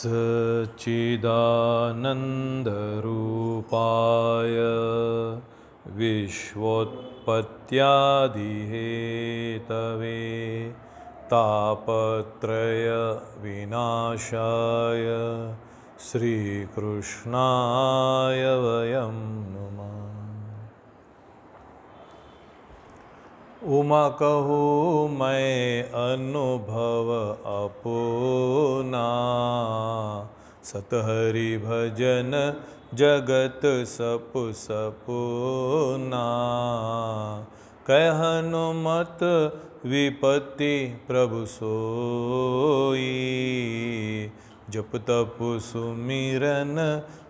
सच्चिदानन्दरूपाय विश्वोत्पत्त्यादिहेतवे तापत्रयविनाशाय श्रीकृष्णाय वयं नुमः। उमा कहूँ मैं अनुभव अपूना, सतहरि भजन जगत सप सपूना। कह हनुमत विपत्ति प्रभु सोई, जप तप सुमिरन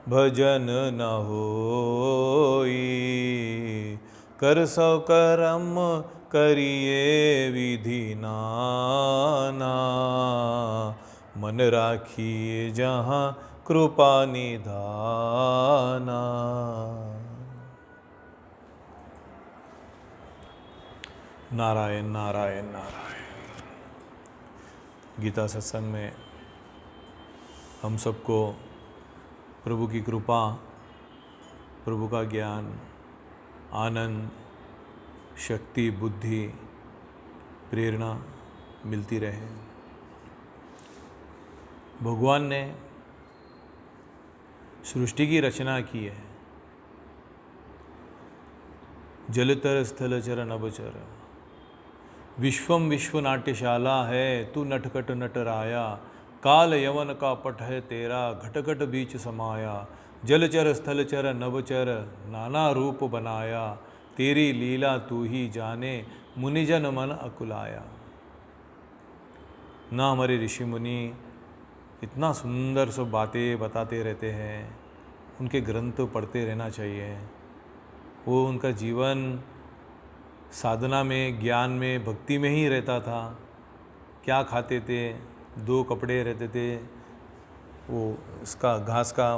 भजन न होई। कर सौ करम करिए विधि नाना, मन राखिए जहाँ कृपा निधाना। नारायण नारायण नारायण। गीता सत्संग में हम सबको प्रभु की कृपा, प्रभु का ज्ञान, आनंद, शक्ति, बुद्धि, प्रेरणा मिलती रहे। भगवान ने सृष्टि की रचना की है। जलतर स्थलचर नभचर, विश्वम विश्व नाट्यशाला है तू नटखट नटराया। काल यवन का पट है तेरा घट घट बीच समाया। जलचर स्थलचर नभचर नाना रूप बनाया। तेरी लीला तू ही जाने मुनिजन मन अकुलाया। ना हमारे ऋषि मुनि इतना सुंदर सब बातें बताते रहते हैं, उनके ग्रंथ पढ़ते रहना चाहिए। वो उनका जीवन साधना में, ज्ञान में, भक्ति में ही रहता था। क्या खाते थे, 2 कपड़े रहते थे, वो इसका घास का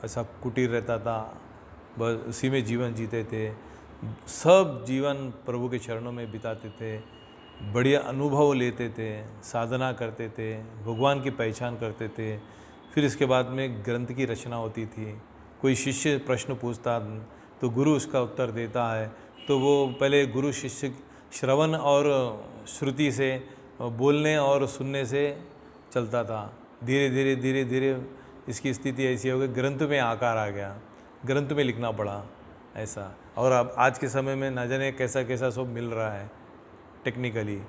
ऐसा कुटीर रहता था, बस उसी में जीवन जीते थे। सब जीवन प्रभु के चरणों में बिताते थे, बढ़िया अनुभव लेते थे, साधना करते थे, भगवान की पहचान करते थे। फिर इसके बाद में ग्रंथ की रचना होती थी। कोई शिष्य प्रश्न पूछता तो गुरु उसका उत्तर देता है। तो वो पहले गुरु शिष्य श्रवण और श्रुति से, बोलने और सुनने से चलता था। धीरे धीरे धीरे धीरे इसकी स्थिति ऐसी हो गई, ग्रंथ में आकार आ गया, ग्रंथ में लिखना पड़ा ऐसा। और अब आज के समय में न जाने कैसा कैसा सब मिल रहा है टेक्निकली।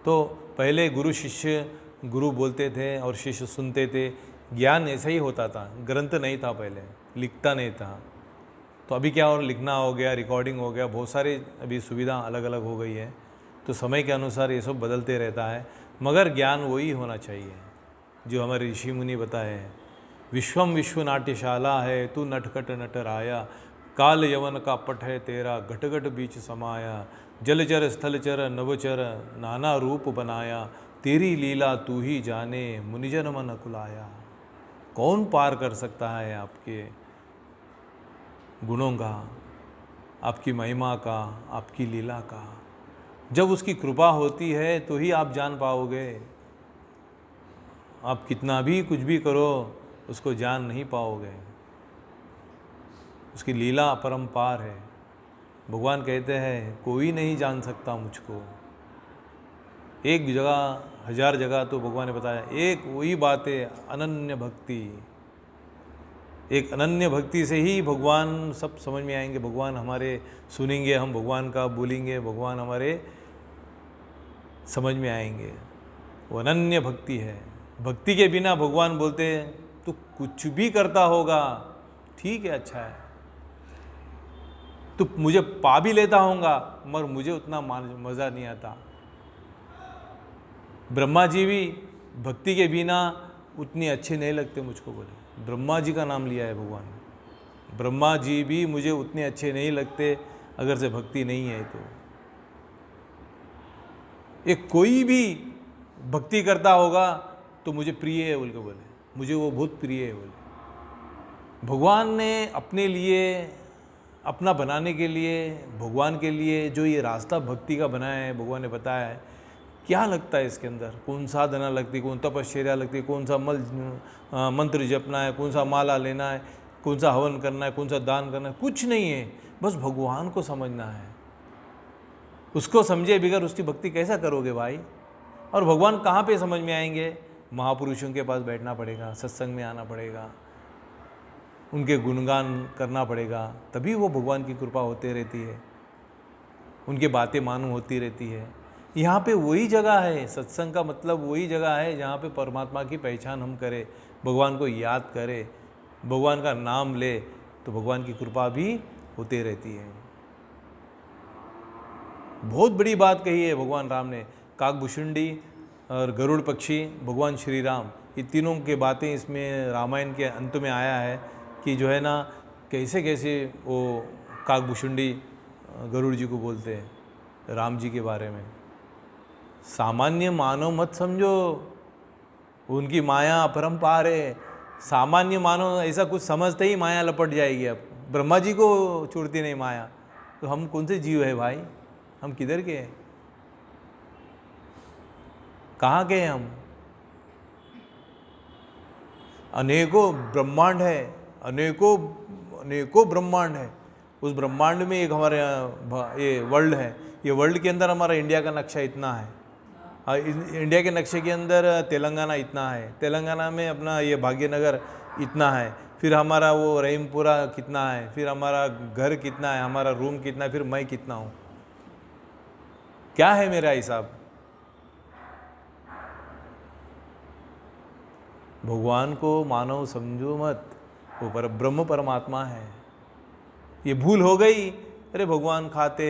तो पहले गुरु शिष्य, गुरु बोलते थे और शिष्य सुनते थे। ज्ञान ऐसा ही होता था, ग्रंथ नहीं था, पहले लिखता नहीं था। तो अभी क्या, और लिखना हो गया, रिकॉर्डिंग हो गया, बहुत सारी अभी सुविधा अलग अलग हो गई है। तो समय के अनुसार ये सब बदलते रहता है, मगर ज्ञान वही होना चाहिए जो हमारे ऋषि मुनि बताए हैं। विश्वम विश्व नाट्यशाला है तू नटखट नटराया। काल यवन का पट है तेरा घट घट बीच समाया। जलचर स्थलचर नभचर नाना रूप बनाया। तेरी लीला तू ही जाने मुनिजन मन अकुलाया। कौन पार कर सकता है आपके गुणों का, आपकी महिमा का, आपकी लीला का? जब उसकी कृपा होती है तो ही आप जान पाओगे। आप कितना भी कुछ भी करो, उसको जान नहीं पाओगे। उसकी लीला अपरंपार है। भगवान कहते हैं कोई नहीं जान सकता मुझको। एक जगह, 1000 जगह तो भगवान ने बताया, एक वही बात है, अनन्य भक्ति। एक अनन्य भक्ति से ही भगवान सब समझ में आएंगे। भगवान हमारे सुनेंगे, हम भगवान का बोलेंगे, भगवान हमारे समझ में आएंगे। वो अनन्य भक्ति है। भक्ति के बिना भगवान बोलते तो कुछ भी करता होगा, ठीक है, अच्छा है, तो मुझे पा भी लेता होगा, मगर मुझे उतना मज़ा नहीं आता। ब्रह्मा जी भी भक्ति के बिना उतने अच्छे नहीं लगते मुझको, बोले। ब्रह्मा जी का नाम लिया है भगवान ने। ब्रह्मा जी भी मुझे उतने अच्छे नहीं लगते अगर से भक्ति नहीं है तो। एक कोई भी भक्ति करता होगा तो मुझे प्रिय है बोल के बोले, मुझे वो बहुत प्रिय है बोले। भगवान ने अपने लिए, अपना बनाने के लिए, भगवान के लिए जो ये रास्ता भक्ति का बनाया है, भगवान ने बताया है क्या लगता है इसके अंदर, कौन साधना लगती है, कौन तपश्चर्या लगती है, कौन सा मंत्र जपना है, कौन सा माला लेना है, कौन सा हवन करना है, कौन सा दान करना है, कुछ नहीं है। बस भगवान को समझना है। उसको समझे बगैर उसकी भक्ति कैसा करोगे भाई? और भगवान कहाँ पे समझ में आएंगे? महापुरुषों के पास बैठना पड़ेगा, सत्संग में आना पड़ेगा, उनके गुणगान करना पड़ेगा, तभी वो भगवान की कृपा होती रहती है, उनकी बातें मालूम होती रहती है। यहाँ पे वही जगह है, सत्संग का मतलब वही जगह है जहाँ पे परमात्मा की पहचान हम करें, भगवान को याद करें, भगवान का नाम ले, तो भगवान की कृपा भी होती रहती है। बहुत बड़ी बात कही है भगवान राम ने। काकभूषुंडी और गरुड़ पक्षी, भगवान श्री राम, ये तीनों की बातें इसमें रामायण के अंत में आया है कि जो है ना, कैसे कैसे वो काकभूषुंडी गरुड़ जी को बोलते हैं राम जी के बारे में। सामान्य मानव मत समझो, उनकी माया अपरंपार है। सामान्य मानव ऐसा कुछ समझते ही माया लपट जाएगी। अब ब्रह्मा जी को छोड़ती नहीं माया, तो हम कौन से जीव है भाई? हम किधर के हैं? कहाँ के हैं हम? अनेकों ब्रह्मांड है, अनेकों ब्रह्मांड है। उस ब्रह्मांड में एक हमारे ये वर्ल्ड है, ये वर्ल्ड के अंदर हमारा इंडिया का नक्शा इतना है, इंडिया के नक्शे के अंदर तेलंगाना इतना है, तेलंगाना में अपना ये भाग्यनगर इतना है, फिर हमारा वो रहीमपुरा कितना है, फिर हमारा घर कितना है, हमारा रूम कितना है, फिर मैं कितना हूँ। क्या है मेरा हिसाब? भगवान को मानव समझो मत, वो पर ब्रह्म परमात्मा है। ये भूल हो गई, अरे भगवान खाते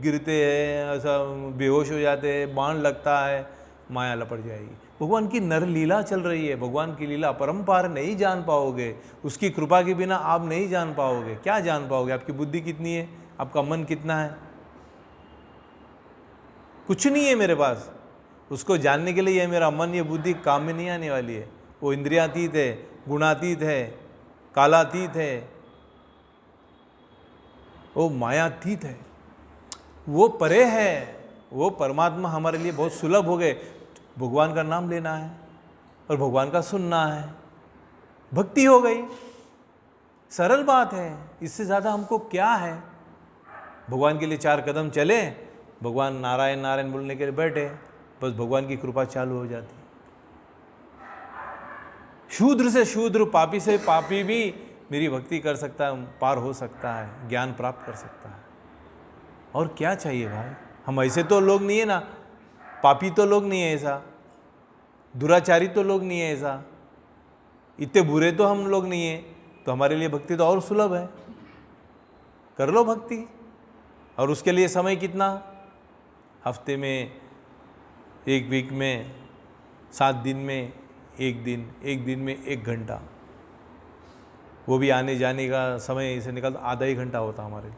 गिरते हैं, ऐसा बेहोश हो जाते हैं, बाण लगता है, माया लपट जाएगी। भगवान की नर लीला चल रही है, भगवान की लीला परंपार नहीं जान पाओगे, उसकी कृपा के बिना आप नहीं जान पाओगे। क्या जान पाओगे? आपकी बुद्धि कितनी है, आपका मन कितना है? कुछ नहीं है मेरे पास। उसको जानने के लिए ये मेरा मन, ये बुद्धि काम में नहीं आने वाली है। वो इंद्रियातीत है, गुणातीत है, कालातीत है, वो मायातीत है, वो परे है। वो परमात्मा हमारे लिए बहुत सुलभ हो गए। भगवान का नाम लेना है और भगवान का सुनना है, भक्ति हो गई। सरल बात है, इससे ज़्यादा हमको क्या है? भगवान के लिए 4 कदम चले, भगवान नारायण नारायण बोलने के लिए बैठे, बस भगवान की कृपा चालू हो जाती। शूद्र से शूद्र, पापी से पापी भी मेरी भक्ति कर सकता है, पार हो सकता है, ज्ञान प्राप्त कर सकता है। और क्या चाहिए भाई? हम ऐसे तो लोग नहीं है ना, पापी तो लोग नहीं है ऐसा, दुराचारी तो लोग नहीं है ऐसा, इतने बुरे तो हम लोग नहीं है, तो हमारे लिए भक्ति तो और सुलभ है। कर लो भक्ति। और उसके लिए समय कितना? हफ्ते में, एक वीक में, 7 दिन में एक दिन, एक दिन में 1 घंटा, वो भी आने जाने का समय इसे निकाल आधा ही घंटा होता हमारे लिए।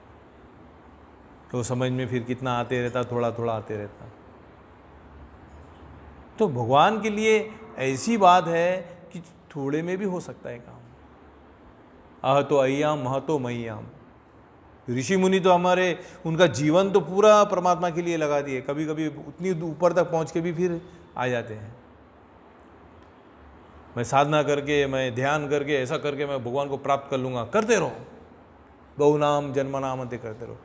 तो समझ में फिर कितना आते रहता, थोड़ा थोड़ा आते रहता। तो भगवान के लिए ऐसी बात है कि थोड़े में भी हो सकता है काम। अह तो अय्याम मह तो मय्याम। ऋषि मुनि तो हमारे, उनका जीवन तो पूरा परमात्मा के लिए लगा दिए, कभी कभी उतनी ऊपर तक पहुंच के भी फिर आ जाते हैं। मैं साधना करके, मैं ध्यान करके, ऐसा करके मैं भगवान को प्राप्त कर लूँगा। करते रहो, बहुनाम जन्मनाम ते करते रहो।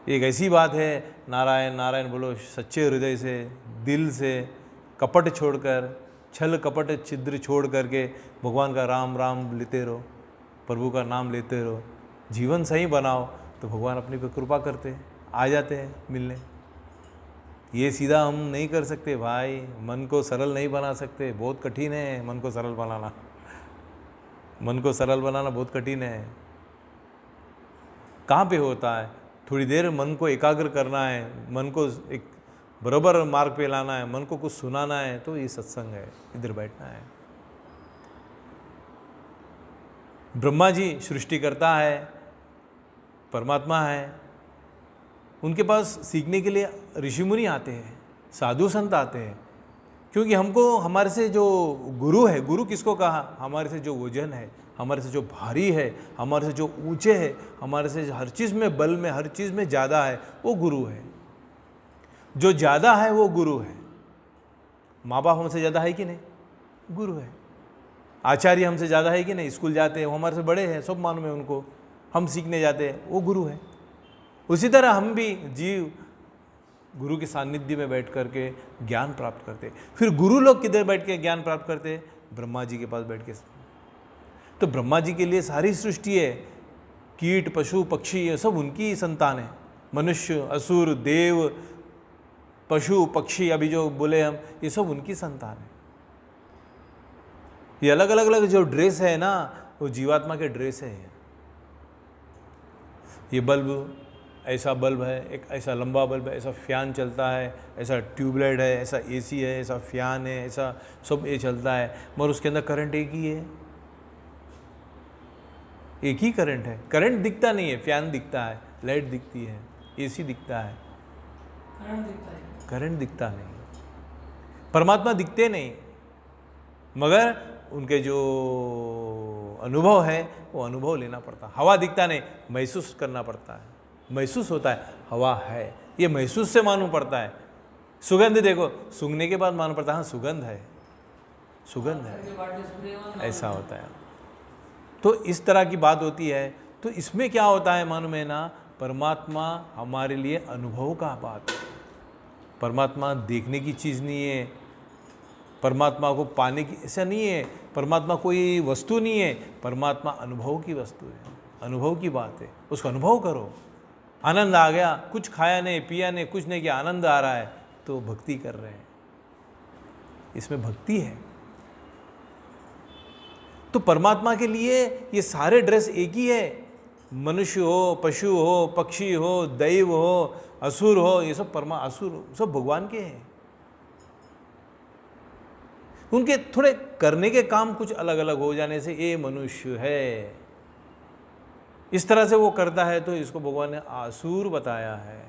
एक ऐसी बात है, नारायण नारायण बोलो सच्चे हृदय से, दिल से, कपट छोड़कर, छल कपट छिद्र छोड़ करके भगवान का राम राम लेते रहो, प्रभु का नाम लेते रहो, जीवन सही बनाओ, तो भगवान अपनी पे कृपा करते आ जाते हैं मिलने। ये सीधा हम नहीं कर सकते भाई, मन को सरल नहीं बना सकते, बहुत कठिन है मन को सरल बनाना। मन को सरल बनाना बहुत कठिन है। कहाँ पे होता है? थोड़ी देर मन को एकाग्र करना है, मन को एक बराबर मार्ग पे लाना है, मन को कुछ सुनाना है, तो ये सत्संग है, इधर बैठना है। ब्रह्मा जी सृष्टि करता है, परमात्मा है, उनके पास सीखने के लिए ऋषि मुनि आते हैं, साधु संत आते हैं, क्योंकि हमको हमारे से जो गुरु है, गुरु किसको कहा? हमारे से जो वजन है, हमारे से जो भारी है, हमारे से जो ऊंचे है, हमारे से हर चीज़ में बल में, हर चीज़ में ज़्यादा है, वो गुरु है। जो ज़्यादा है वो गुरु है। माँ बाप हमसे ज़्यादा है कि नहीं? गुरु है। आचार्य हमसे ज़्यादा है कि नहीं? स्कूल जाते हैं, वो हमारे से बड़े हैं, सब मालूम है उनको, हम सीखने जाते हैं, वो गुरु है। उसी तरह हम भी जीव गुरु के सानिध्य में बैठ करके ज्ञान प्राप्त करते। फिर गुरु लोग किधर बैठ के ज्ञान प्राप्त करते? ब्रह्मा जी के पास बैठ के। तो ब्रह्मा जी के लिए सारी सृष्टि है, कीट पशु पक्षी, ये सब उनकी संतान है। मनुष्य, असुर, देव, पशु पक्षी, अभी जो बोले हम, ये सब उनकी संतान है। ये अलग अलग जो ड्रेस है ना, वो जीवात्मा के ड्रेस है। ये बल्ब, ऐसा बल्ब है, एक ऐसा लंबा बल्ब है, ऐसा फैन चलता है, ऐसा ट्यूबलाइट है, ऐसा एसी है, ऐसा फैन है, ऐसा सब ये चलता है, मगर उसके अंदर करंट एक ही है, एक ही करंट है। करंट दिखता नहीं है, फैन दिखता है, लाइट दिखती है, एसी दिखता है, करंट दिखता नहीं। परमात्मा दिखते नहीं, मगर उनके जो अनुभव है वो अनुभव लेना पड़ता। हवा दिखता नहीं, महसूस करना पड़ता है, महसूस होता है हवा है, ये महसूस से मालूम पड़ता है। सुगंध देखो, सूंघने के बाद मालूम पड़ता है हाँ सुगंध है, सुगंध है, ऐसा होता है। तो इस तरह की बात होती है। तो इसमें क्या होता है मालूम है ना, परमात्मा हमारे लिए अनुभव का बात है। परमात्मा देखने की चीज़ नहीं है, परमात्मा को पाने की ऐसा नहीं है, परमात्मा कोई वस्तु नहीं है, परमात्मा अनुभव की वस्तु है, अनुभव की बात है। उसको अनुभव करो। आनंद आ गया, कुछ खाया नहीं पिया नहीं कुछ नहीं किया, आनंद आ रहा है, तो भक्ति कर रहे हैं, इसमें भक्ति है। तो परमात्मा के लिए ये सारे ड्रेस एक ही है। मनुष्य हो, पशु हो, पक्षी हो, दैव हो, असुर हो, ये सब असुर सब भगवान के हैं। उनके थोड़े करने के काम कुछ अलग अलग हो जाने से ये मनुष्य है, इस तरह से वो करता है, तो इसको भगवान ने आसुर बताया है,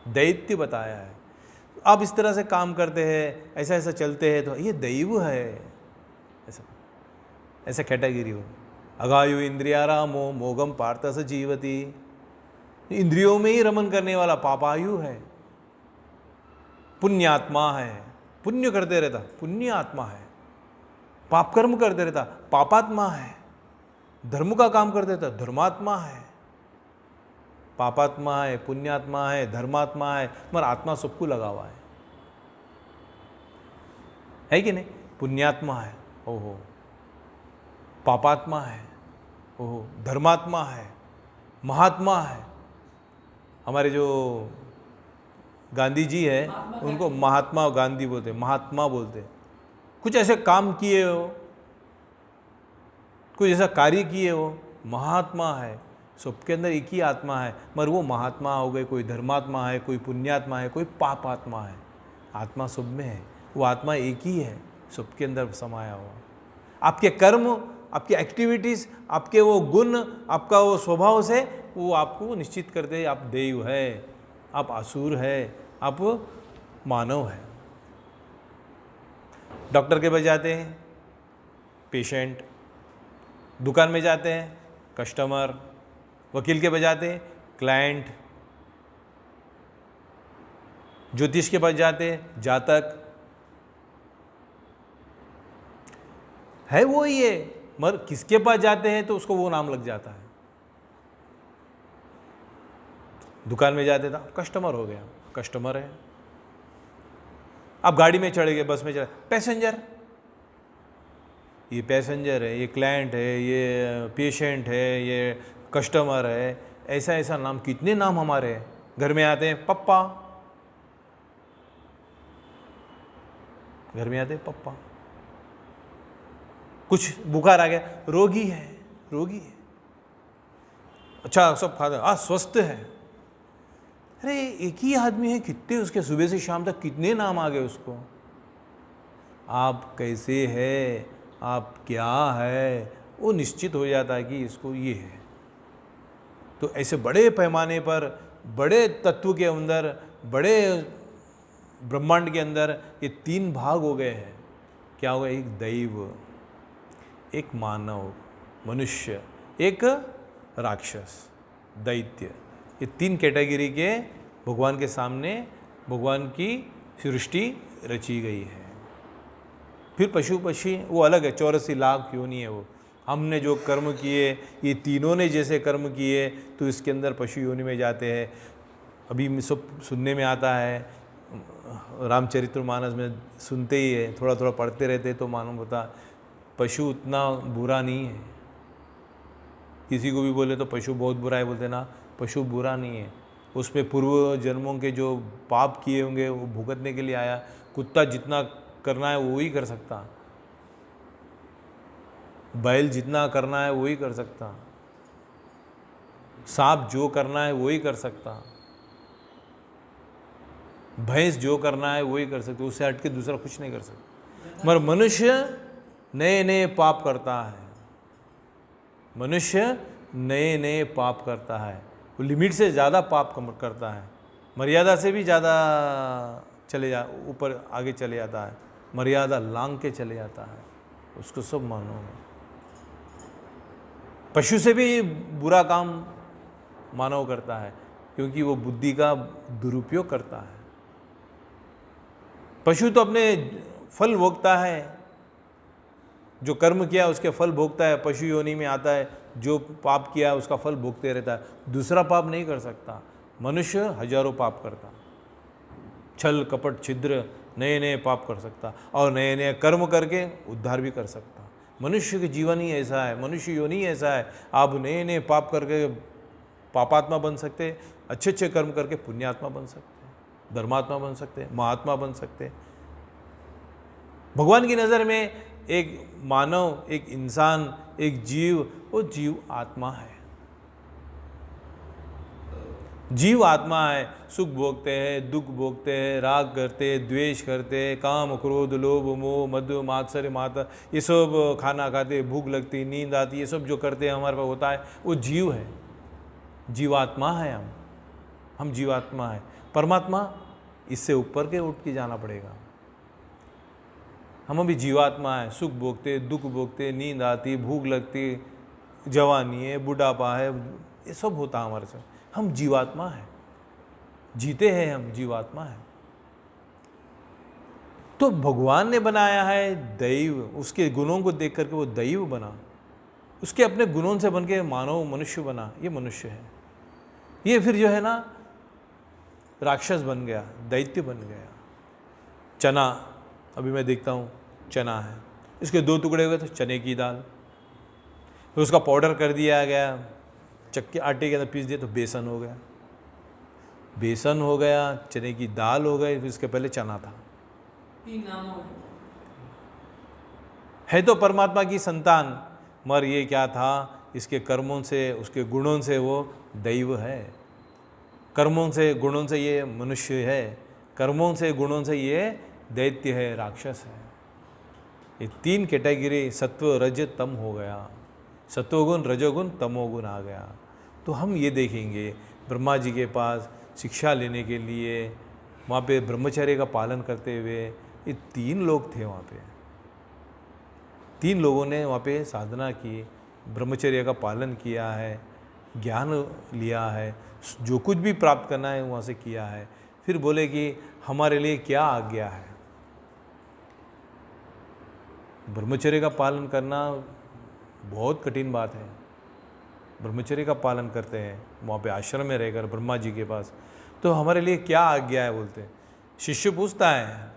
दैत्य बताया है। आप इस तरह से काम करते हैं, ऐसा ऐसा चलते हैं, तो ये दैव है, ऐसा ऐसा कैटेगरी हो। अगायु इंद्रियारामो मोगम पार्थ स जीवती, इंद्रियों में ही रमन करने वाला पापायु है, पुण्यात्मा है, पुण्य करते रहता पुण्य आत्मा है, पाप कर्म करते रहता पापात्मा है, धर्म का काम करते रहता धर्मात्मा है। पापात्मा है, पुण्यात्मा है, धर्मात्मा है, मगर आत्मा सबको लगा हुआ है कि नहीं? पुण्यात्मा है, ओहो, पापात्मा है, ओहो, धर्मात्मा है, महात्मा है। हमारे जो गांधी जी है उनको महात्मा गांधी बोलते, महात्मा बोलते। कुछ ऐसे काम किए हो, कुछ ऐसा कार्य किए हो, महात्मा है। सबके अंदर एक ही आत्मा है, मगर वो महात्मा हो गए, कोई धर्मात्मा है, कोई पुण्यात्मा है, कोई पापात्मा है। आत्मा सब में है, वो आत्मा एक ही है, सबके अंदर समाया हुआ। आपके कर्म, आपकी एक्टिविटीज़, आपके वो गुण, आपका वो स्वभाव से वो आपको निश्चित करते हैं, आप देव है, आप असुर है, आप मानव है। डॉक्टर के पास जाते हैं पेशेंट, दुकान में जाते हैं कस्टमर, वकील के पास जाते हैं क्लाइंट, ज्योतिष के पास जाते हैं जातक, है वो ही है, मगर किसके पास जाते हैं तो उसको वो नाम लग जाता है। दुकान में जाते था कस्टमर हो गया, कस्टमर है। आप गाड़ी में चढ़े गए, बस में चढ़े, पैसेंजर, ये पैसेंजर है, ये क्लाइंट है, ये पेशेंट है, ये कस्टमर है, ऐसा ऐसा नाम, कितने नाम हमारे हैं। घर में आते हैं पप्पा, घर में आते हैं पप्पा। कुछ बुखार आ गया, रोगी है, रोगी है। अच्छा सब खाता, स्वस्थ है। अरे एक ही आदमी है, कितने उसके सुबह से शाम तक कितने नाम आ गए उसको। आप कैसे है, आप क्या है, वो निश्चित हो जाता है कि इसको ये है। तो ऐसे बड़े पैमाने पर, बड़े तत्व के अंदर, बड़े ब्रह्मांड के अंदर ये तीन भाग हो गए हैं। क्या हो गया? एक दैव, एक मानव मनुष्य, एक राक्षस दैत्य। ये तीन कैटेगरी के भगवान के सामने भगवान की सृष्टि रची गई है। फिर पशु पक्षी वो अलग है, 84 लाख क्यों नहीं है वो। हमने जो कर्म किए, ये तीनों ने जैसे कर्म किए तो इसके अंदर पशु योनि में जाते हैं। अभी सब सुनने में आता है, रामचरितमानस में सुनते ही है, थोड़ा थोड़ा पढ़ते रहते तो मालूम होता पशु उतना बुरा नहीं है। किसी को भी बोले तो पशु बहुत बुरा है, बोलते ना, पशु बुरा नहीं है। उसमें पूर्व जन्मों के जो पाप किए होंगे वो भुगतने के लिए आया। कुत्ता जितना करना है वो ही कर सकता, बैल जितना करना है वो ही कर सकता, सांप जो करना है वो ही कर सकता, भैंस जो करना है वो ही कर सकती, उससे हट के दूसरा कुछ नहीं कर सकता। मगर मनुष्य नए नए पाप करता है, मनुष्य नए नए पाप करता है, वो लिमिट से ज़्यादा पाप करता है, मर्यादा से भी ज़्यादा ऊपर आगे चले जाता है, मर्यादा लांघ के चले जाता है, उसको सब मानो। पशु से भी बुरा काम मानव करता है, क्योंकि वो बुद्धि का दुरुपयोग करता है। पशु तो अपने फल भोगता है, जो कर्म किया उसके फल भोगता है, पशु योनि में आता है, जो पाप किया उसका फल भोगते रहता है, दूसरा पाप नहीं कर सकता। मनुष्य हजारों पाप करता, छल कपट छिद्र नए नए पाप कर सकता और नए नए कर्म करके उद्धार भी कर सकता। मनुष्य के जीवन ही ऐसा है, मनुष्य योनि ऐसा है। आप नए नए पाप करके पापात्मा बन सकते, अच्छे अच्छे कर्म करके पुण्यात्मा बन सकते, धर्मात्मा बन सकते, महात्मा बन सकते। भगवान की नज़र में एक मानव, एक इंसान, एक जीव, वो जीव आत्मा है। जीव आत्मा है, सुख भोगते हैं, दुख भोगते हैं, राग करते हैं, द्वेष करते हैं, काम क्रोध लोभ मोह मद मात्सर्य माता, ये सब खाना खाते, भूख लगती, नींद आती, ये सब जो करते हैं हमारे पास होता है, वो जीव है, जीवात्मा है। हम जीवात्मा है। परमात्मा इससे ऊपर के उठ के जाना पड़ेगा। हम अभी जीवात्मा है, सुख भोगते, दुख भोगते, नींद आती, भूख लगती, जवानी है, बुढ़ापा है, ये सब होता हमारे साथ। हम जीवात्मा है, जीते हैं, हम जीवात्मा है। तो भगवान ने बनाया है दैव, उसके गुणों को देख करके वो दैव बना, उसके अपने गुणों से बन के मानव मनुष्य बना, ये मनुष्य है। ये फिर जो है ना राक्षस बन गया, दैत्य बन गया। चना, अभी मैं देखता हूँ चना है, इसके 2 टुकड़े हुए तो चने की दाल, फिर उसका पाउडर कर दिया गया, चक्के आटे के अंदर पीस दिया तो बेसन हो गया, बेसन हो गया, चने की दाल हो गई, फिर इसके पहले चना था। है तो परमात्मा की संतान, मगर ये क्या था, इसके कर्मों से, उसके गुणों से वो दैव है, कर्मों से गुणों से ये मनुष्य है, कर्मों से गुणों से ये दैत्य है, राक्षस है। ये 3 कैटेगरी सत्व रज तम हो गया, सत्वगुण रजोगुण तमोगुण आ गया। तो हम ये देखेंगे ब्रह्मा जी के पास शिक्षा लेने के लिए वहाँ पे ब्रह्मचर्य का पालन करते हुए ये 3 लोग थे। वहाँ पे 3 लोगों ने वहाँ पे साधना की, ब्रह्मचर्य का पालन किया है, ज्ञान लिया है, जो कुछ भी प्राप्त करना है वहाँ से किया है। फिर बोले कि हमारे लिए क्या आज्ञा है। ब्रह्मचर्य का पालन करना बहुत कठिन बात है। ब्रह्मचर्य का पालन करते हैं वहाँ पे आश्रम में रहकर ब्रह्मा जी के पास, तो हमारे लिए क्या आज्ञा है बोलते हैं। शिष्य पूछता है,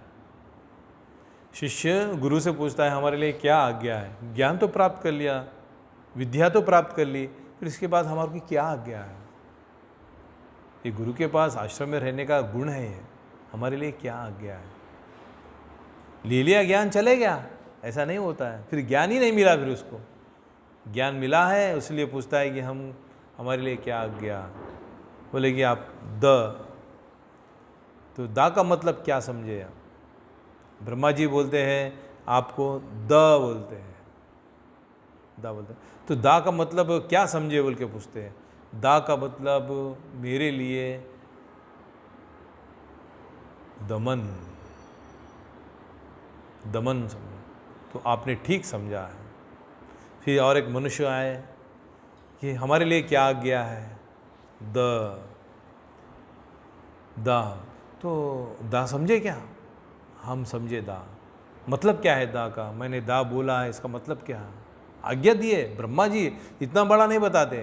शिष्य गुरु से पूछता है हमारे लिए क्या आज्ञा है। ज्ञान तो प्राप्त कर लिया, विद्या तो प्राप्त कर ली, फिर इसके बाद हमारे को क्या आज्ञा है। ये गुरु के पास आश्रम में रहने का गुण है, ये हमारे लिए क्या आज्ञा है। ले लिया ज्ञान चले गया, ऐसा नहीं होता है। फिर ज्ञान ही नहीं मिला, फिर उसको ज्ञान मिला है इसलिए पूछता है कि हमारे लिए क्या आज्ञा। बोले कि आप तो दा का मतलब क्या समझे आप। ब्रह्मा जी बोलते हैं आपको बोलते हैं, बोलते हैं, तो दा का मतलब क्या समझे बोल के पूछते हैं। दा का मतलब मेरे लिए दमन समझो, तो आपने ठीक समझा है। फिर और एक मनुष्य आए कि हमारे लिए क्या आज्ञा है, दा, तो दा समझे क्या? हम समझे दा मतलब क्या है दा का। मैंने दा बोला है, इसका मतलब क्या है? आज्ञा दिए ब्रह्मा जी, इतना बड़ा नहीं बताते,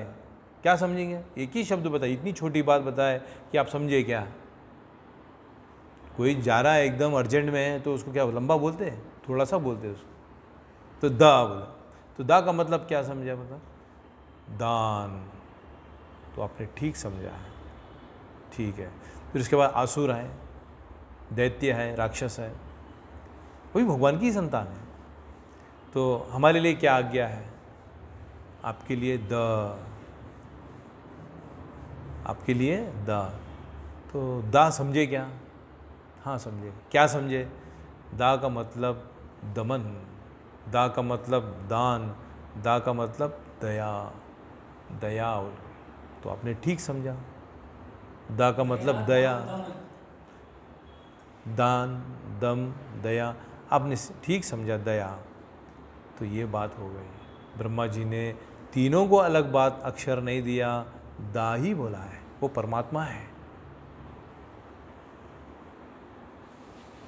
क्या समझेंगे? एक ही शब्द बताए, इतनी छोटी बात बताए कि आप समझे क्या। कोई जा रहा है एकदम अर्जेंट में है तो उसको क्या लंबा बोलते हैं? थोड़ा सा बोलते हैं उसको। तो दा बोला, तो दा का मतलब क्या समझा? बता, दान। तो आपने ठीक समझा है, ठीक है। फिर उसके बाद आसुर है, दैत्य है, राक्षस है, वो भी भगवान की ही संतान है। तो हमारे लिए क्या आज्ञा है? आपके लिए आपके लिए दा। तो दा समझे क्या? हाँ समझे। क्या समझे? दा का मतलब दमन, दा का मतलब दान, दा का मतलब दया, दया। तो आपने ठीक समझा, दा का मतलब दया, दान, दम, दया, आपने ठीक समझा, दया। तो ये बात हो गई। ब्रह्मा जी ने तीनों को अलग बात अक्षर नहीं दिया, दा ही बोला है, वो परमात्मा है।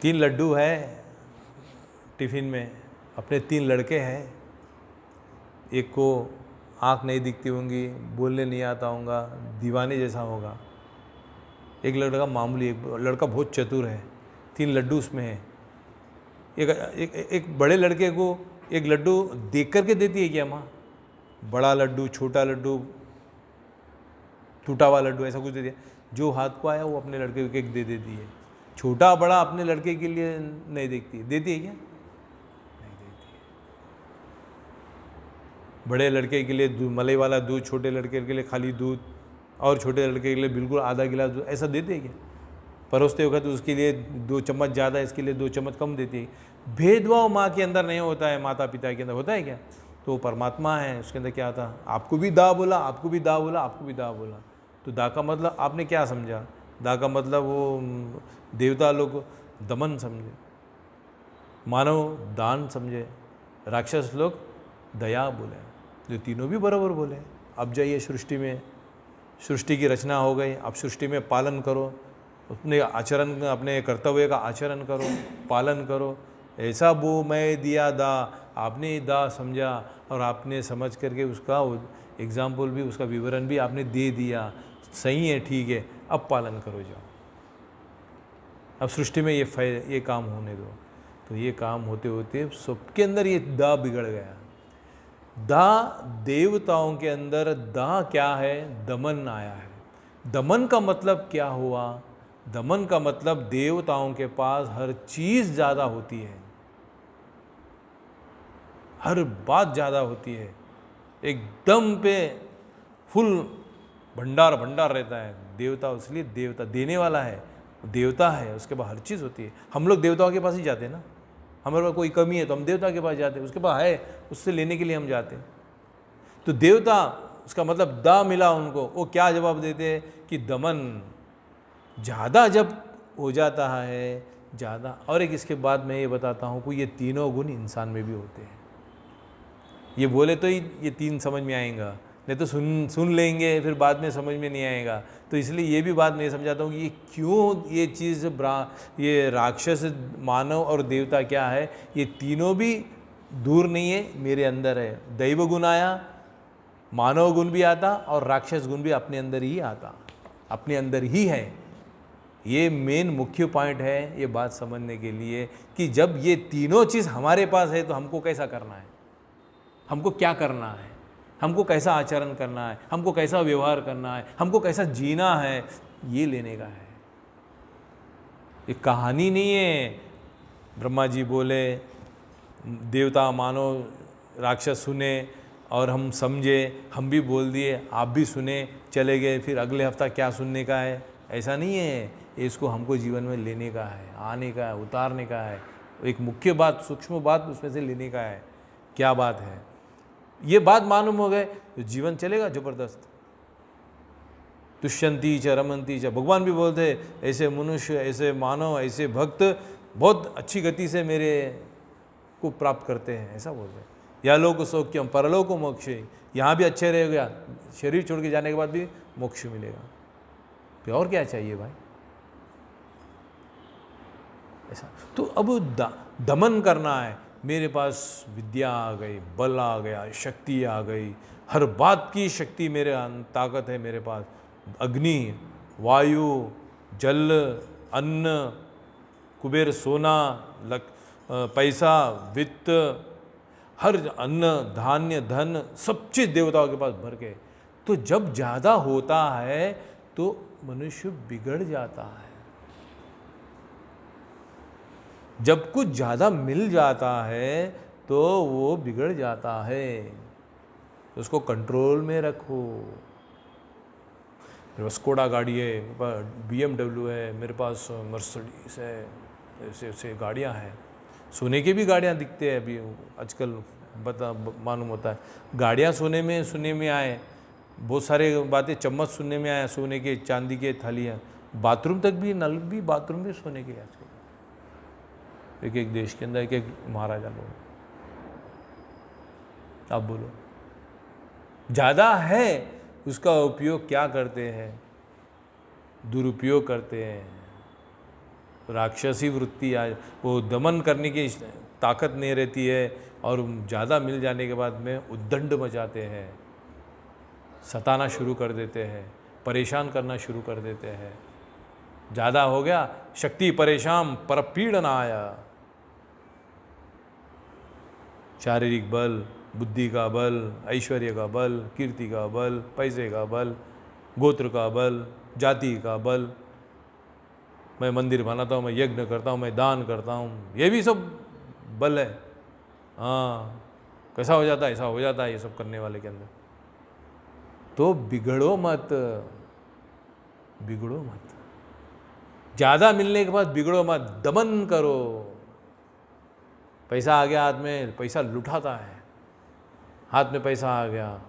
3 लड्डू है टिफिन में, अपने 3 लड़के हैं। एक को आँख नहीं दिखती होंगी, बोलने नहीं आता होगा, दीवाने जैसा होगा। एक लड़का मामूली, एक लड़का बहुत चतुर है। 3 लड्डू उसमें है। एक बड़े लड़के को एक लड्डू देख करके देती है क्या माँ? बड़ा लड्डू, छोटा लड्डू, टूटा हुआ लड्डू, ऐसा कुछ दे दिया। जो हाथ को आया वो अपने लड़के को एक दे देती है। छोटा बड़ा अपने लड़के के लिए नहीं देखती है, देती है क्या? नहीं देती है। बड़े लड़के के लिए मलाई वाला दूध, छोटे लड़के के लिए खाली दूध, और छोटे लड़के के लिए बिल्कुल आधा गिलास दूध, ऐसा देते हैं क्या? परोसते वक्त तो उसके लिए 2 चम्मच ज़्यादा, इसके लिए 2 चम्मच कम देती है। भेदभाव माँ के अंदर नहीं होता है, माता पिता के अंदर होता है क्या? तो परमात्मा है, उसके अंदर क्या आता? आपको भी दा बोला, आपको भी दा बोला, आपको भी दा बोला। तो दा का मतलब आपने क्या समझा? दा का मतलब वो देवता लोग दमन समझे, मानव दान समझे, राक्षस लोग दया बोले। जो तीनों भी बराबर बोले। अब जाइए सृष्टि में, सृष्टि की रचना हो गई, अब सृष्टि में पालन करो, अपने आचरण, अपने कर्तव्य का आचरण करो, पालन करो। ऐसा वो मैं दिया दा, आपने दा समझा, और आपने समझ करके उसका एग्जाम्पल भी, उसका विवरण भी आपने दे दिया। सही है, ठीक है, अब पालन करो जाओ। अब सृष्टि में ये काम होने दो। तो ये काम होते होते सबके अंदर ये दा बिगड़ गया। दा, देवताओं के अंदर दा क्या है? दमन आया है। दमन का मतलब क्या हुआ? दमन का मतलब देवताओं के पास हर चीज़ ज़्यादा होती है, हर बात ज़्यादा होती है, एकदम पे फुल भंडार भंडार रहता है। देवता इसलिए देवता देने वाला है, देवता है, उसके पास हर चीज़ होती है। हम लोग देवताओं के पास ही जाते हैं ना, हमारे पास कोई कमी है तो हम देवता के पास जाते हैं, उसके पास है, उससे लेने के लिए हम जाते हैं। तो देवता, उसका मतलब दा मिला उनको। वो क्या जवाब देते हैं कि दमन ज़्यादा जब हो जाता है, ज़्यादा। और एक इसके बाद मैं ये बताता हूँ कि ये तीनों गुण इंसान में भी होते हैं। ये बोले तो ही ये 3 समझ में आएगा, नहीं तो सुन लेंगे फिर बाद में समझ में नहीं आएगा। तो इसलिए ये भी बात मैं समझाता हूँ कि ये क्यों ये चीज़ ये राक्षस, मानव और देवता क्या है, ये तीनों भी दूर नहीं है, मेरे अंदर है। दैव गुण आया, मानव गुण भी आता, और राक्षस गुण भी अपने अंदर ही आता, अपने अंदर ही है। ये मेन मुख्य पॉइंट है ये बात समझने के लिए कि जब ये तीनों चीज़ हमारे पास है तो हमको कैसा करना है, हमको क्या करना है, हमको कैसा आचरण करना है, हमको कैसा व्यवहार करना है, हमको कैसा जीना है, ये लेने का है। ये कहानी नहीं है। ब्रह्मा जी बोले, देवता मानव राक्षस सुने और हम समझे, हम भी बोल दिए, आप भी सुने, चले गए, फिर अगले हफ्ता क्या सुनने का है, ऐसा नहीं है। इसको हमको जीवन में लेने का है, आने का है, उतारने का है। एक मुख्य बात, सूक्ष्म बात उसमें से लेने का है। क्या बात है? ये बात मालूम हो गए तो जीवन चलेगा ज़बरदस्त। तुष्यंती च रमंती च, भगवान भी बोलते ऐसे मनुष्य, ऐसे मानव, ऐसे भक्त बहुत अच्छी गति से मेरे को प्राप्त करते हैं, ऐसा बोलते हैं। या लोक सौख्यम परलोक मोक्ष, यहाँ भी अच्छे रहेगा, शरीर छोड़ के जाने के बाद भी मोक्ष मिलेगा। तो और क्या चाहिए भाई? ऐसा। तो अब दमन करना है, मेरे पास विद्या आ गई, बल आ गया, शक्ति आ गई, हर बात की शक्ति मेरे ताकत है मेरे पास, अग्नि, वायु, जल, अन्न, कुबेर सोना, पैसा, वित्त, हर अन्न धान्य धन सब चीज देवताओं के पास भर के। तो जब ज़्यादा होता है तो मनुष्य बिगड़ जाता है। जब कुछ ज़्यादा मिल जाता है तो वो बिगड़ जाता है, तो उसको कंट्रोल में रखो। मेरे पास स्कोडा गाड़ी है, मेरे पास BMW है, मेरे पास मर्सिडीज है, ऐसे ऐसे गाड़ियाँ हैं। सोने की भी गाड़ियाँ दिखते हैं अभी आजकल, मालूम होता है। गाड़ियाँ सुनने में आए, बहुत सारे बातें, चम्मच सुनने में आया सोने के, चांदी के थालियाँ, बाथरूम तक भी, नल भी बाथरूम भी सोने के आजकल एक एक देश के अंदर, एक एक महाराजा लोग। आप बोलो, ज़्यादा है उसका उपयोग क्या करते हैं? दुरुपयोग करते हैं। राक्षसी वृत्ति आ, वो दमन करने की ताकत नहीं रहती है और ज़्यादा मिल जाने के बाद में उद्दंड मचाते हैं, सताना शुरू कर देते हैं, परेशान करना शुरू कर देते हैं। ज़्यादा हो गया, शक्ति परेशान परपीड़नाय, शारीरिक बल, बुद्धि का बल, ऐश्वर्य का बल, कीर्ति का बल, पैसे का बल, गोत्र का बल, जाति का बल, मैं मंदिर बनाता हूँ, मैं यज्ञ करता हूँ, मैं दान करता हूँ, ये भी सब बल है। हाँ, कैसा हो जाता है? ऐसा हो जाता है ये सब करने वाले के अंदर। तो बिगड़ो मत, बिगड़ो मत। ज़्यादा मिलने के बाद बिगड़ो मत, दमन करो। पैसा आ गया हाथ में, पैसा लुटाता है, हाथ में पैसा आ गया।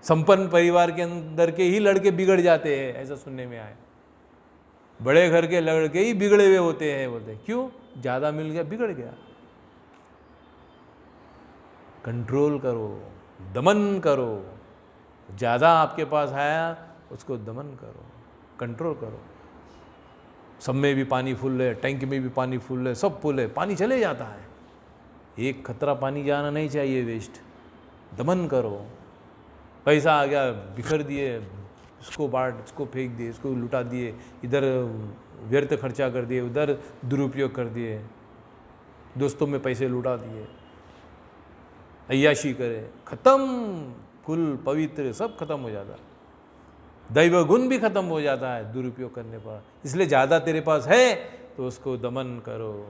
संपन्न परिवार के अंदर के ही लड़के बिगड़ जाते हैं, ऐसा सुनने में आए। बड़े घर के लड़के ही बिगड़े हुए होते हैं, बोलते क्यों? ज़्यादा मिल गया, बिगड़ गया। कंट्रोल करो, दमन करो। ज़्यादा आपके पास आया, उसको दमन करो, कंट्रोल करो। सब में भी पानी फुल है, टैंक में भी पानी फुल है, सब फुल है, पानी चले जाता है, एक खतरा पानी जाना नहीं चाहिए वेस्ट। दमन करो। पैसा आ गया, बिखर दिए, इसको बांट, इसको फेंक दिए, इसको लुटा दिए, इधर व्यर्थ खर्चा कर दिए, उधर दुरुपयोग कर दिए, दोस्तों में पैसे लुटा दिए, अय्याशी करे, खत्म, कुल पवित्र सब खत्म हो जाता है। दैव गुण भी खत्म हो जाता है दुरुपयोग करने पर। इसलिए ज़्यादा तेरे पास है तो उसको दमन करो।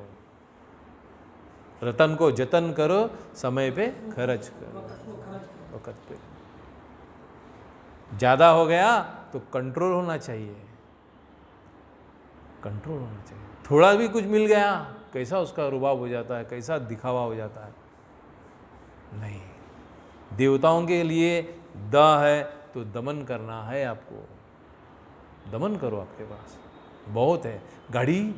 रतन को जतन करो, समय पे खर्च करो, वक्त पे। ज़्यादा हो गया तो कंट्रोल होना चाहिए, कंट्रोल होना चाहिए। थोड़ा भी कुछ मिल गया, कैसा उसका रुबाब हो जाता है, कैसा दिखावा हो जाता है। नहीं, देवताओं के लिए द है तो दमन करना है आपको, दमन करो। आपके पास बहुत है। गाड़ी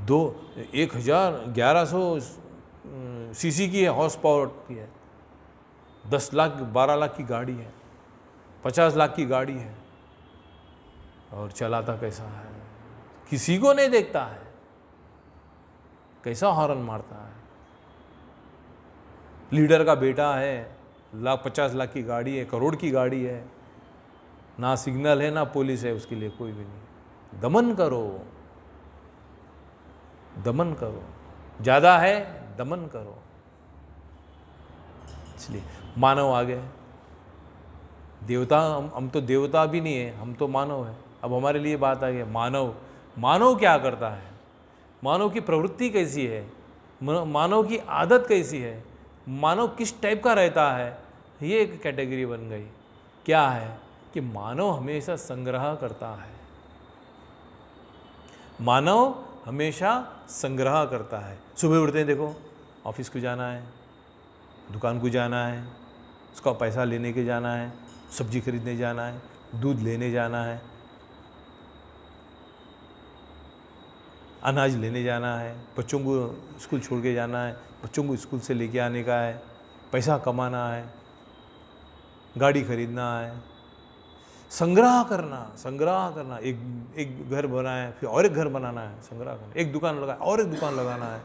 1100 सीसी की है, हॉर्स पावर की है, 10 लाख 12 लाख की गाड़ी है, 50 लाख की गाड़ी है, और चलाता कैसा है, किसी को नहीं देखता है, कैसा हॉर्न मारता है। लीडर का बेटा है, 50 लाख की गाड़ी है, करोड़ की गाड़ी है, ना सिग्नल है ना पुलिस है उसके लिए, कोई भी नहीं। दमन करो, दमन करो। ज़्यादा है, दमन करो। इसलिए मानव आ गए, देवता हम तो देवता भी नहीं है, हम तो मानव है। अब हमारे लिए बात आ गई, मानव, मानव क्या करता है, मानव की प्रवृत्ति कैसी है, मानव की आदत कैसी है, मानव किस टाइप का रहता है, ये एक कैटेगरी बन गई। क्या है कि मानव हमेशा संग्रह करता है, मानव हमेशा संग्रह करता है। सुबह उठते हैं, देखो ऑफिस को जाना है, दुकान को जाना है, उसका पैसा लेने के जाना है, सब्जी खरीदने जाना है, दूध लेने जाना है, अनाज लेने जाना है, बच्चों को स्कूल छोड़ के जाना है, बच्चों को स्कूल से लेके आने का है, पैसा कमाना है, गाड़ी खरीदना है, संग्रह करना, संग्रह करना। एक घर बनाया फिर और एक घर बनाना है, संग्रह करना। एक दुकान लगाया और एक दुकान लगाना है।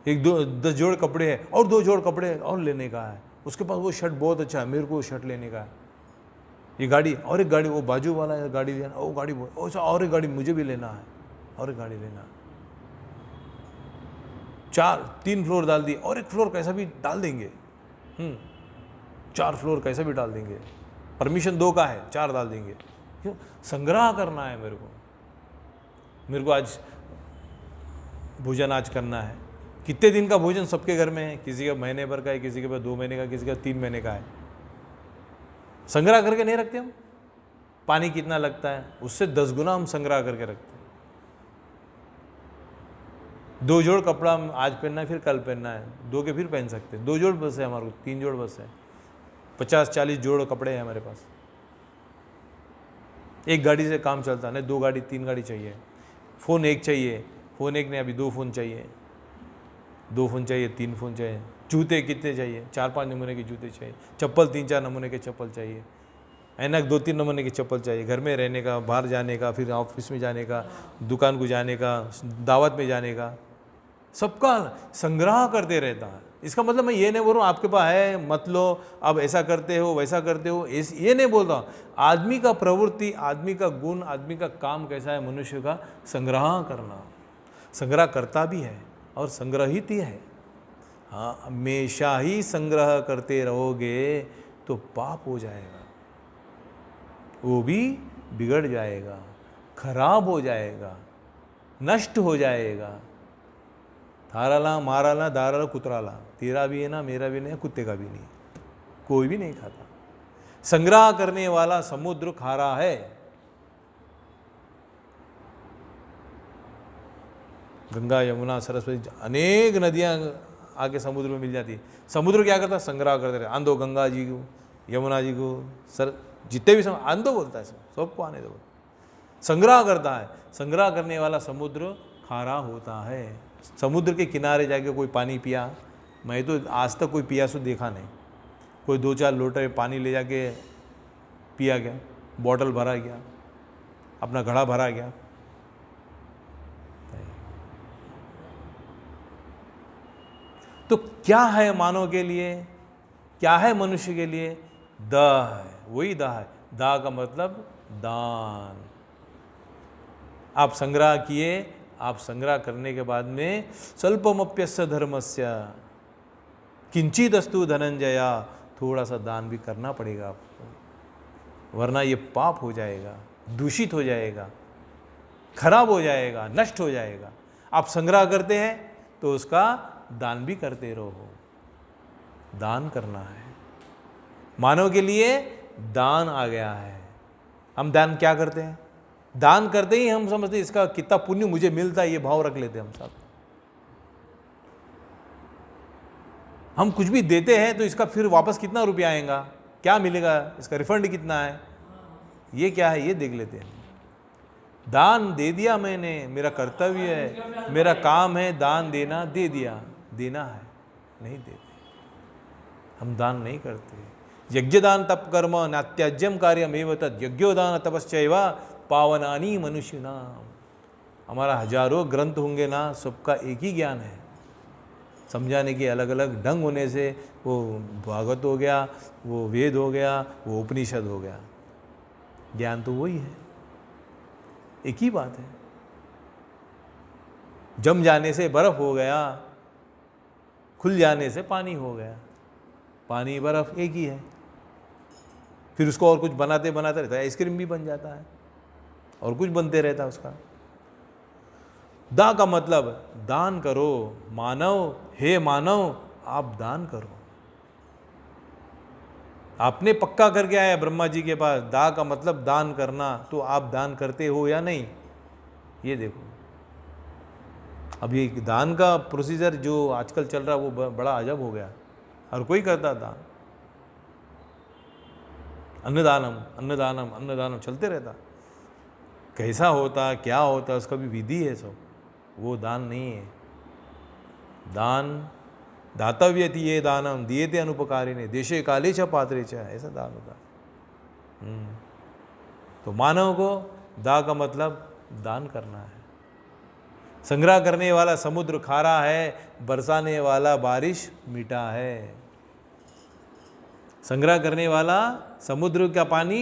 एक 10 जोड़ कपड़े है और 2 जोड़ कपड़े और लेने का है। उसके पास वो शर्ट बहुत अच्छा है, मेरे को वो शर्ट लेने का है। ये गाड़ी और एक गाड़ी, वो बाजू वाला है गाड़ी लेना, वो गाड़ी और एक गाड़ी मुझे भी लेना है, और एक गाड़ी लेना है। 3 फ्लोर डाल दिए और एक फ्लोर कैसा भी डाल देंगे। 4 फ्लोर कैसा भी डाल देंगे। परमिशन 2 का है, 4 डाल देंगे। क्यों? संग्रह करना है मेरे को आज भोजन आज करना है। कितने दिन का भोजन सबके घर में है, किसी का महीने भर का है, किसी के पास 2 महीने का, किसी का 3 महीने का है। संग्रह करके नहीं रखते हम। पानी कितना लगता है उससे 10 गुना हम संग्रह करके रखते हैं। 2 जोड़ कपड़ा हम आज पहनना है, फिर कल पहनना है, 2 के फिर पहन सकते हैं। 2 जोड़ बस है हमारे को, 3 जोड़ बस है। 50-40 जोड़ कपड़े हैं हमारे पास। एक गाड़ी से काम चलता नहीं, 2 गाड़ी 3 गाड़ी चाहिए। फ़ोन एक चाहिए, फ़ोन एक नहीं, अभी 2 फ़ोन चाहिए, 2 फ़ोन चाहिए, 3 फ़ोन चाहिए। जूते कितने चाहिए? 4-5 नमूने के जूते चाहिए। चप्पल 3-4 नमूने के चप्पल चाहिए। ऐनक 2-3 नमूने की चप्पल चाहिए। घर में रहने का, बाहर जाने का, फिर ऑफिस में जाने का, दुकान को जाने का, दावत में जाने का, सबका संग्रह करते रहता है। इसका मतलब मैं ये नहीं बोल रहा हूँ आपके पास है मत लो, अब ऐसा करते हो वैसा करते हो, ये नहीं बोल रहा। आदमी का प्रवृत्ति, आदमी का गुण, आदमी का काम कैसा है? मनुष्य का संग्रह करना। संग्रह करता भी है और संग्रहित ही है। हाँ, हमेशा ही संग्रह करते रहोगे तो पाप हो जाएगा, वो भी बिगड़ जाएगा, खराब हो जाएगा, नष्ट हो जाएगा। थाराला माराला दाराला कुतराला, तेरा भी है ना, मेरा भी नहीं, कुत्ते का भी नहीं, कोई भी नहीं खाता। संग्रह करने वाला समुद्र खारा है। गंगा, यमुना, सरस्वती, अनेक नदियां आके समुद्र में मिल जाती है। समुद्र क्या करता है? संग्रह करते रहे। आंदो गंगा जी को, यमुना जी को, जितने भी आंदो बोलता है, सबको आने दो। संग्रह करता है। संग्रह करने वाला समुद्र खारा होता है। समुद्र के किनारे जाके कोई पानी पिया, मैं तो आज तक कोई पियासू देखा नहीं। कोई 2-4 लोटे पानी ले जाके पिया गया, बॉटल भरा गया, अपना घड़ा भरा गया। तो क्या है मानव के लिए, क्या है मनुष्य के लिए? दाह है, वही दाह है। दाह का मतलब दान। आप संग्रह किए, आप संग्रह करने के बाद में स्वल्पमप्यस्य धर्मस्य किंचिदस्तु धनंजया, थोड़ा सा दान भी करना पड़ेगा आपको, वरना ये पाप हो जाएगा, दूषित हो जाएगा, खराब हो जाएगा, नष्ट हो जाएगा। आप संग्रह करते हैं तो उसका दान भी करते रहो। दान करना है। मानव के लिए दान आ गया है। हम दान क्या करते हैं? दान करते ही हम समझते हैं इसका कितना पुण्य मुझे मिलता है, ये भाव रख लेते हैं हम सब। हम कुछ भी देते हैं तो इसका फिर वापस कितना रुपया आएगा, क्या मिलेगा, इसका रिफंड कितना है, ये क्या है, ये देख लेते हैं। दान दे दिया मैंने, मेरा कर्तव्य है, मेरा काम है दान देना, दे दिया, देना है, नहीं देते हम, दान नहीं करते। यज्ञदान तप कर्म नात्याज्यम कार्यमेव तद यज्ञोदान तपश्चैव पावनानी मनुष्य नाम। हमारा हजारों ग्रंथ होंगे ना, सबका एक ही ज्ञान है। समझाने के अलग अलग ढंग होने से वो भागवत हो गया, वो वेद हो गया, वो उपनिषद हो गया, ज्ञान तो वही है, एक ही बात है। जम जाने से बर्फ हो गया, खुल जाने से पानी हो गया। पानी बर्फ एक ही है। फिर उसको और कुछ बनाते बनाते रहता है, आइसक्रीम भी बन जाता है और कुछ बनते रहता है उसका। दा का मतलब दान करो। मानव, हे मानव, आप दान करो। आपने पक्का करके आया ब्रह्मा जी के पास, दा का मतलब दान करना, तो आप दान करते हो या नहीं, ये देखो। अब ये दान का प्रोसीजर जो आजकल चल रहा है वो बड़ा अजब हो गया, हर कोई करता दान। अन्नदानम अन्नदानम अन्नदानम चलते रहता। कैसा होता, क्या होता, उसका भी विधि है सब, वो दान नहीं है। दान दातव्य थी, ये दानम दिए थे अनुपकारी ने, देशे काले च पात्रे च, ऐसा दान होता। तो मानव को दा का मतलब दान करना है। संग्रह करने वाला समुद्र खारा है, बरसाने वाला बारिश मीठा है। संग्रह करने वाला समुद्र का पानी